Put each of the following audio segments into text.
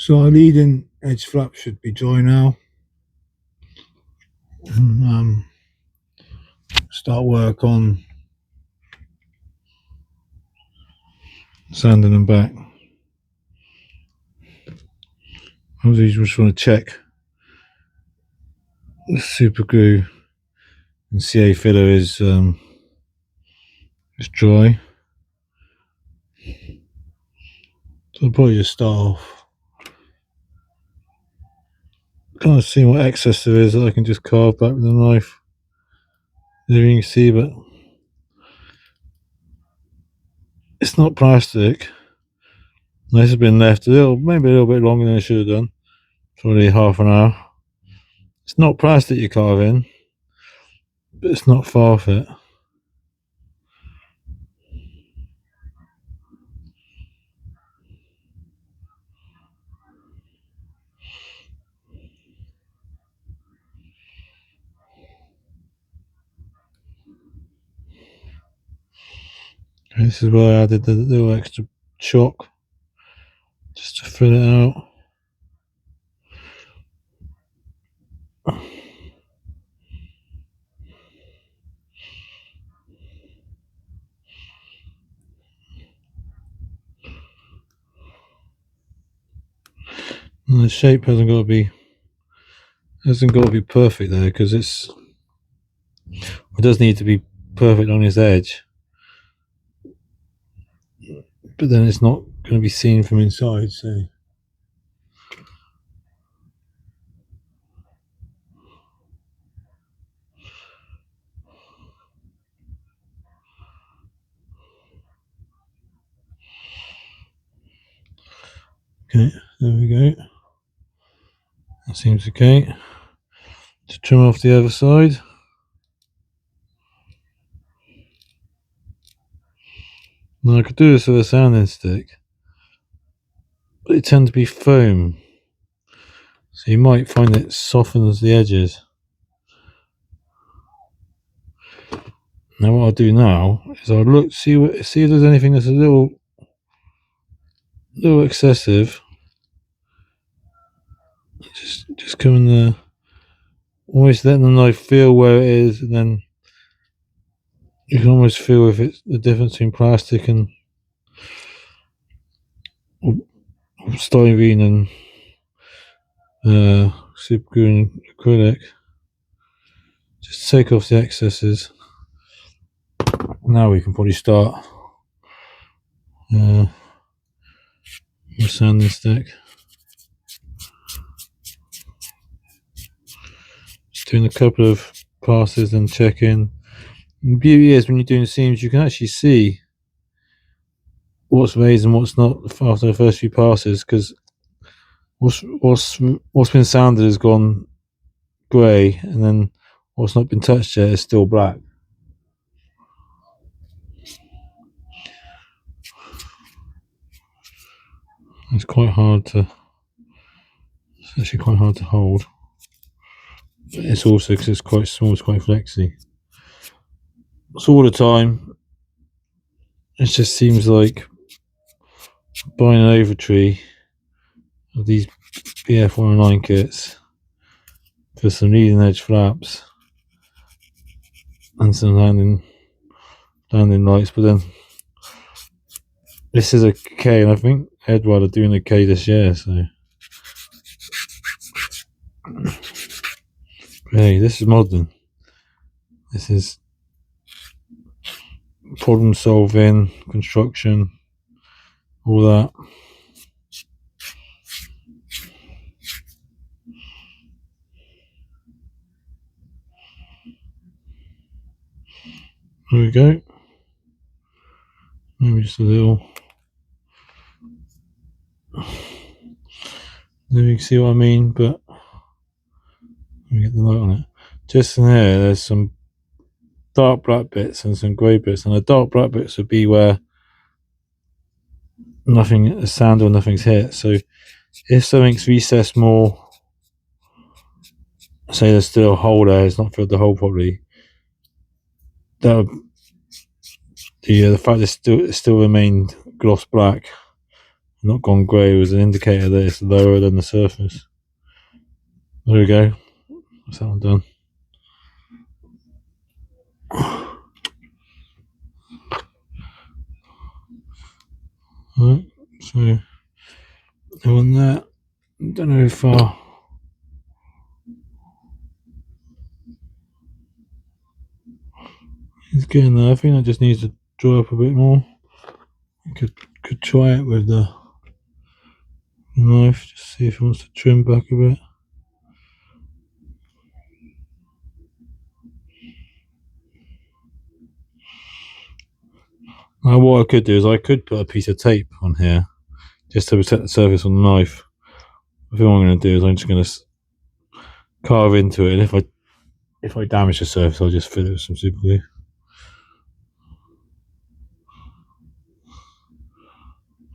So our leading edge flap should be dry now. And, start work on sanding them back. I just want to check the super glue and CA filler is dry. So I'll probably just start off kind of seeing what excess there is that I can just carve back with a knife. There you can see, but it's not plastic. This has been left maybe a little bit longer than I should have done. Probably half an hour. It's not plastic you're carving, but it's not far off it. This is where I added the little extra chalk just to fill it out. And the shape hasn't got to be perfect there, because it does need to be perfect on its edge, but then it's not going to be seen from inside. So okay, there we go. That seems okay. To trim off the other side. Now I could do this with a sanding stick, but it tends to be foam, so you might find it softens the edges. Now what I'll do now is I'll look, see if there's anything that's a little excessive. Just come in there, almost letting the knife feel where it is, and then you can almost feel if it's the difference between plastic and styrene and super glue and acrylic. Just take off the excesses. Now we can probably start the sanding stick. Just doing a couple of passes and checking. The beauty is when you're doing seams, you can actually see what's raised and what's not after the first few passes, because what's been sanded has gone grey, and then what's not been touched yet is still black. It's quite hard to. It's actually quite hard to hold. But it's also because it's quite small, it's quite flexy. So all the time, it just seems like buying an overtree of these BF 109 kits for some leading edge flaps and some landing lights, but then this is a K, and I think Edward are doing a K this year, so hey, this is modern. This is problem solving, construction, all that. There we go. Maybe just a little. There you can see what I mean, but let me get the light on it. Just in here, there's some dark black bits and some grey bits, and the dark black bits would be where nothing is sand or nothing's hit. So if something's recessed more, say there's still a hole there, it's not filled the hole properly, that would, the fact it still remained gloss black not gone grey, was an indicator that it's lower than the surface. There we go. That's that one done. Right, so on that, don't know how far. It's getting there. I think that just needs to dry up a bit more. Could try it with the knife, just see if it wants to trim back a bit. Now what I could do is I could put a piece of tape on here just to protect the surface on the knife. I think what I'm going to do is I'm just going to carve into it, and if I damage the surface, I'll just fill it with some super glue.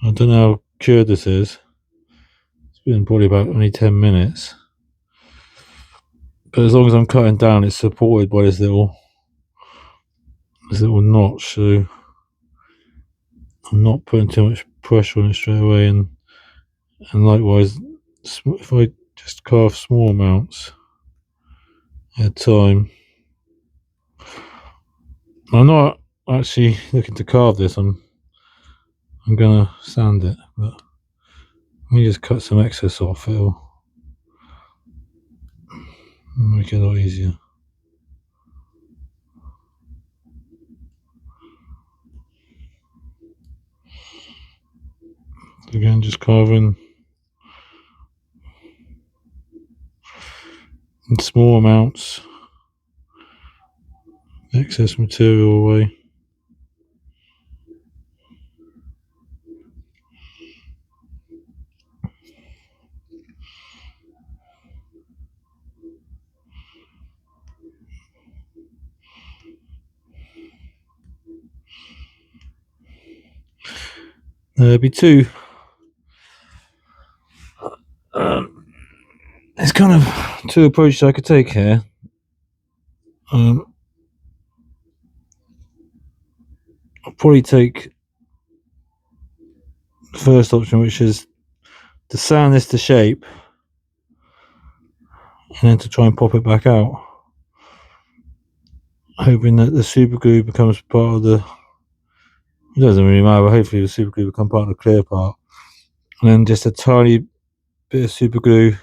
I don't know how cured this is. It's been probably about only 10 minutes. But as long as I'm cutting down, it's supported by this little notch, so I'm not putting too much pressure on it straight away. And likewise, if I just carve small amounts at a time, I'm not actually looking to carve this. I'm gonna sand it, but let me just cut some excess off. It'll make it a lot easier. Again, just carving in small amounts, excess material away. There'll be two. There's kind of two approaches I could take here. I'll probably take the first option, which is to sand this to shape and then to try and pop it back out, hoping that the super glue becomes part of the, it doesn't really matter, but hopefully the super glue becomes part of the clear part, and then just a tiny bit of super glue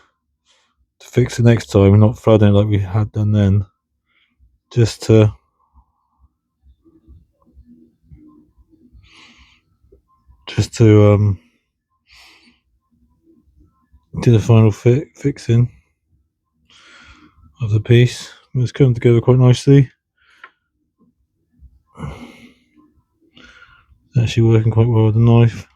to fix it next time, not flooding it like we had done then, just to do the final fixing of the piece. It's coming together quite nicely. It's actually working quite well with the knife.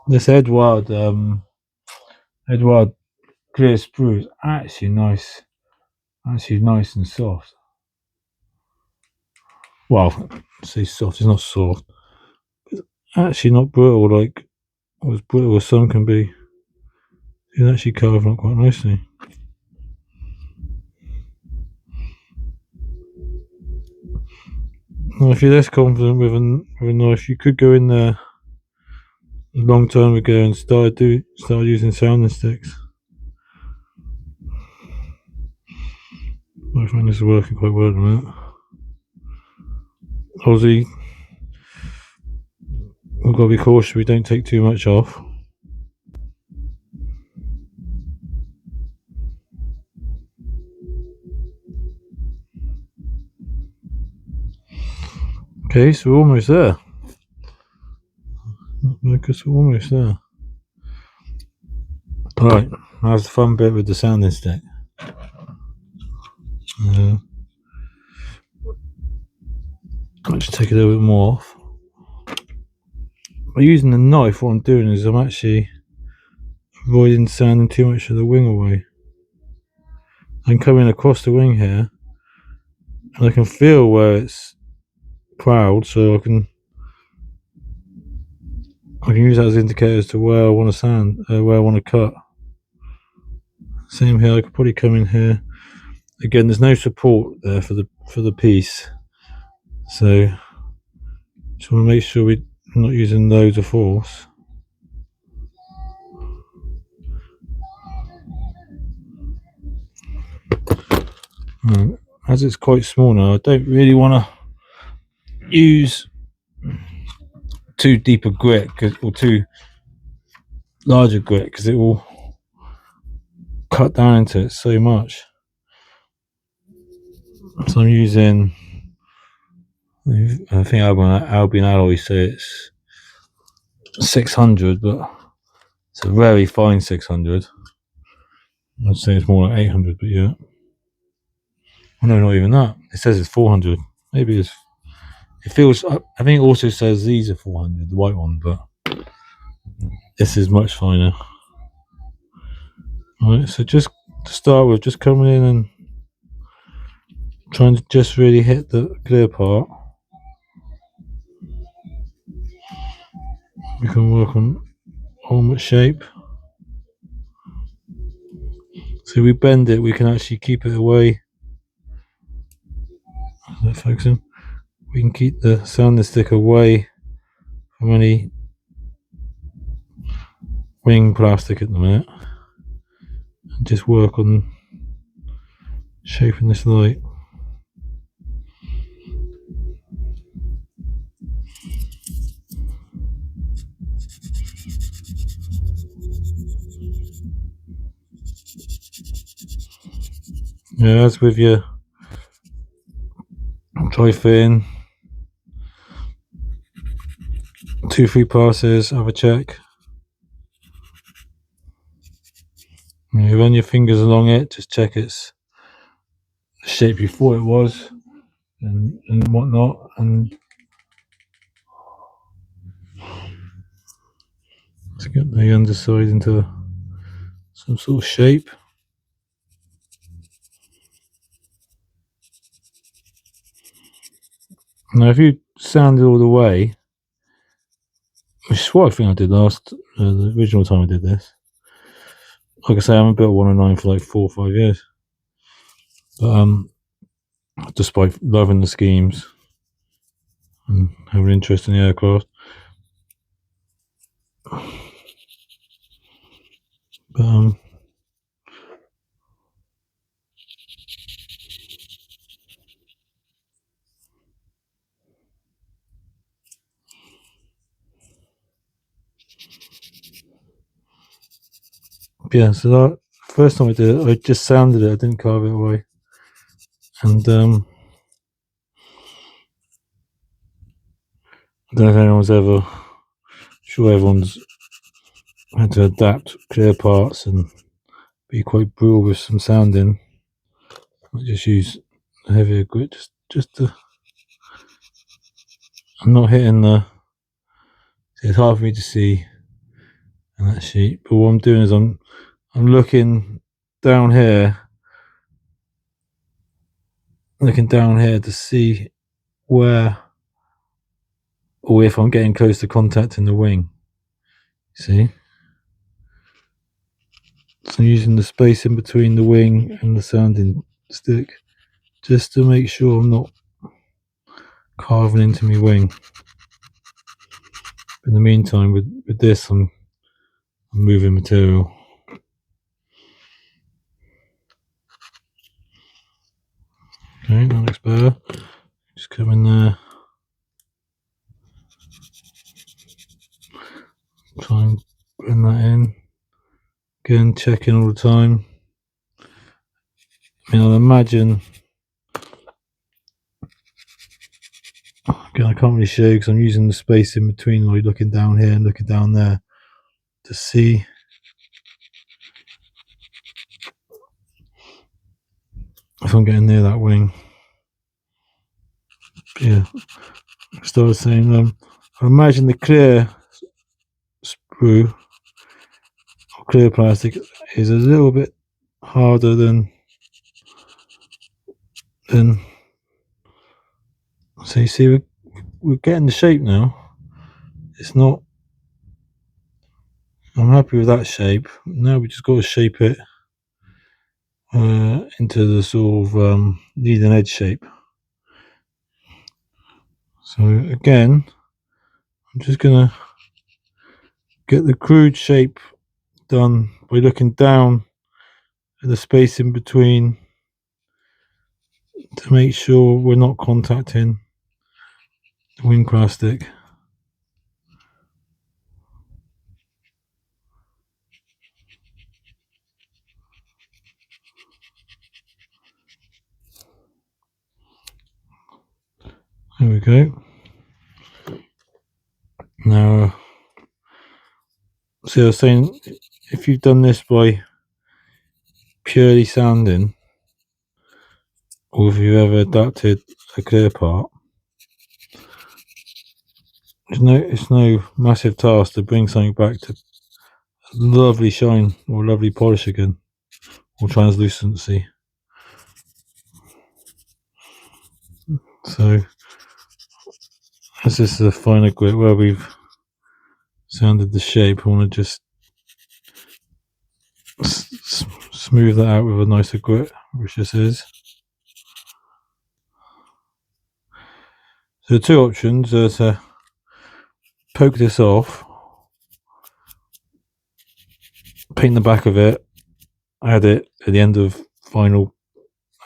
This Edward clear sprue is actually nice and soft. Well, I say soft, it's not soft. It's actually not brittle like as brittle as some can be. It's actually carving up quite nicely. Now, if you're less confident with a knife, you could go in there a long time ago and start using sounding sticks. I find this is working quite well at the minute. Obviously, we've got to be cautious we don't take too much off. Okay, so we're almost there. Because we're almost there. Right, now's the fun bit with the sounding stick. I'll just take a little bit more off. By using the knife, what I'm doing is I'm actually avoiding sanding too much of the wing away. I'm coming across the wing here, and I can feel where it's proud, so I can I can use that as indicators to where I want to sand, where I want to cut. Same here. I could probably come in here. Again, there's no support there for the piece, so just want to make sure we're not using loads of force. As it's quite small now, I don't really want to use too deep a grit or too large a grit because it will cut down into it so much. So I'm using, I think Albion alloy, so it's 600, but it's a very fine 600. I'd say it's more like 800, but yeah. Oh, no, not even that. It says it's 400. Maybe it's. It feels. I think it also says these are 400, the white one, but this is much finer. Alright, so just to start with, just coming in and trying to just really hit the clear part. We can work on almost shape. So we bend it, we can actually keep it away. Is that focusing? We can keep the sanding stick away from any wing plastic at the minute, and just work on shaping this light. Yeah, as with your tri-fin, 2-3 passes, have a check. You run your fingers along it, just check it's the shape you thought it was, and whatnot, and let's get the underside into some sort of shape. Now, if you sand it all the way, which is what I think I did the original time I did this. Like I say, I haven't built 109 for like 4 or 5 years, but despite loving the schemes and having an interest in the aircraft, but yeah, so that first time I did it, I just sanded it, I didn't carve it away. And I don't know if anyone's ever, sure everyone's had to adapt clear parts and be quite brutal with some sanding. I just use a heavier grit, just to, I'm not hitting the, it's hard for me to see in that sheet, but what I'm doing is I'm looking down here to see where or if I'm getting close to contact in the wing. See? So I'm using the space in between the wing and the sanding stick just to make sure I'm not carving into my wing. In the meantime, with this, I'm moving material. Okay, that looks better. Just come in there. Try and bring that in. Again, checking all the time. I mean, I'll imagine. Again, I can't really show because I'm using the space in between, like looking down here and looking down there to see. If I'm getting near that wing. But yeah, I started saying, I imagine the clear sprue or clear plastic is a little bit harder than so you see we're getting the shape now. It's not I'm happy with that shape. Now we just got to shape it into the sort of leading edge shape. So again, I'm just gonna get the crude shape done by looking down at the space in between to make sure we're not contacting the wing plastic. There we go. Now, see, I was saying, if you've done this by purely sanding, or if you've ever adapted a clear part, it's no massive task to bring something back to lovely shine or lovely polish again, or translucency. So, as this is a finer grit where we've sanded the shape, I want to just smooth that out with a nicer grit, which this is. So the two options are to poke this off, paint the back of it, add it at the end of final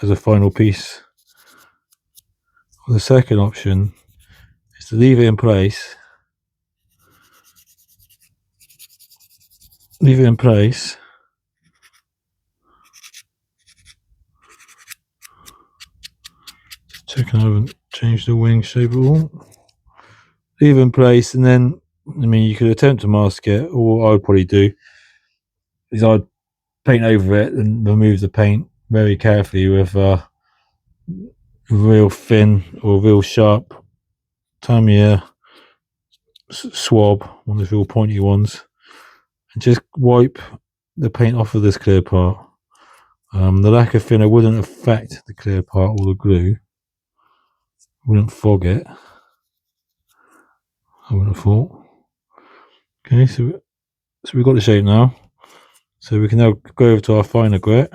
as a final piece. The second option is to leave it in place. Checking I haven't changed the wing shape at all. Leave it in place, and then, I mean, you could attempt to mask it, or what I would probably do is I'd paint over it and remove the paint very carefully with a real thin or real sharp Tamiya swab, one of those real pointy ones, and just wipe the paint off of this clear part. The lacquer thinner wouldn't affect the clear part or the glue, wouldn't fog it, I would have thought. Okay, so we've got the shape now, so we can now go over to our finer grit.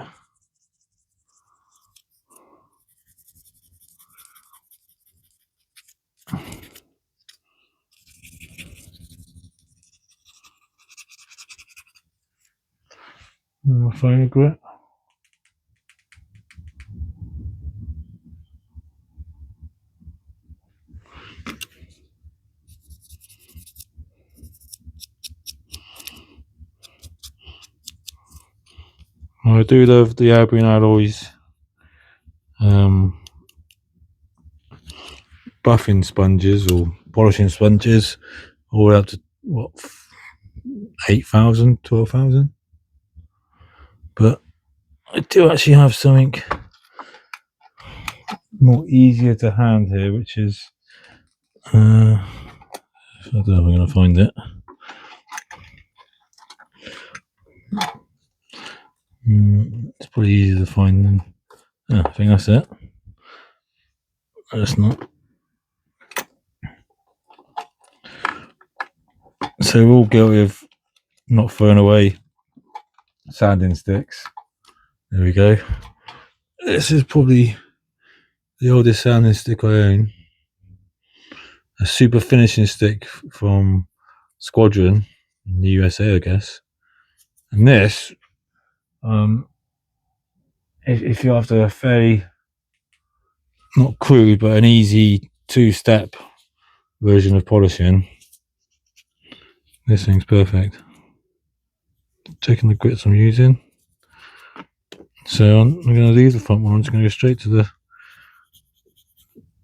Finer grit. I do love the Albion Alloys buffing sponges or polishing sponges, all up to what, 8,000, 12,000. But I do actually have something more easier to hand here, which is I don't know if I'm going to find it. It's pretty easy to find them. I think that's it. That's not. So we're all guilty of not throwing away sanding sticks. There we go. This is probably the oldest sanding stick I own. A super finishing stick from Squadron in the USA, I guess. And this, if you're after a fairly, not crude, but an easy two-step version of polishing, this thing's perfect. Checking the grits I'm using. So I'm going to leave the front one. I'm just going to go straight to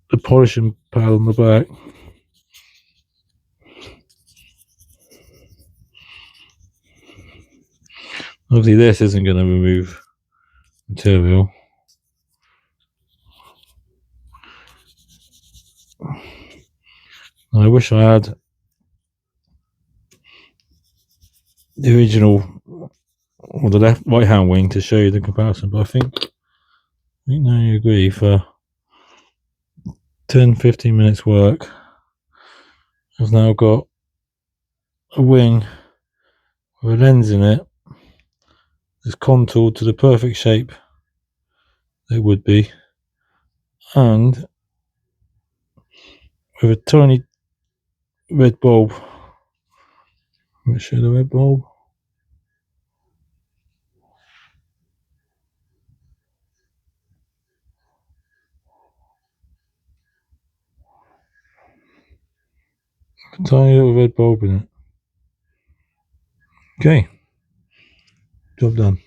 the polishing pad on the back. Obviously this isn't going to remove material. I wish I had the original or the right hand wing to show you the comparison, but I think now you agree, for 10-15 minutes work I've now got a wing with a lens in it that's contoured to the perfect shape it would be, and with a tiny red bulb. Let me show the red bulb. A tiny little red bulb in it. Okay, job done.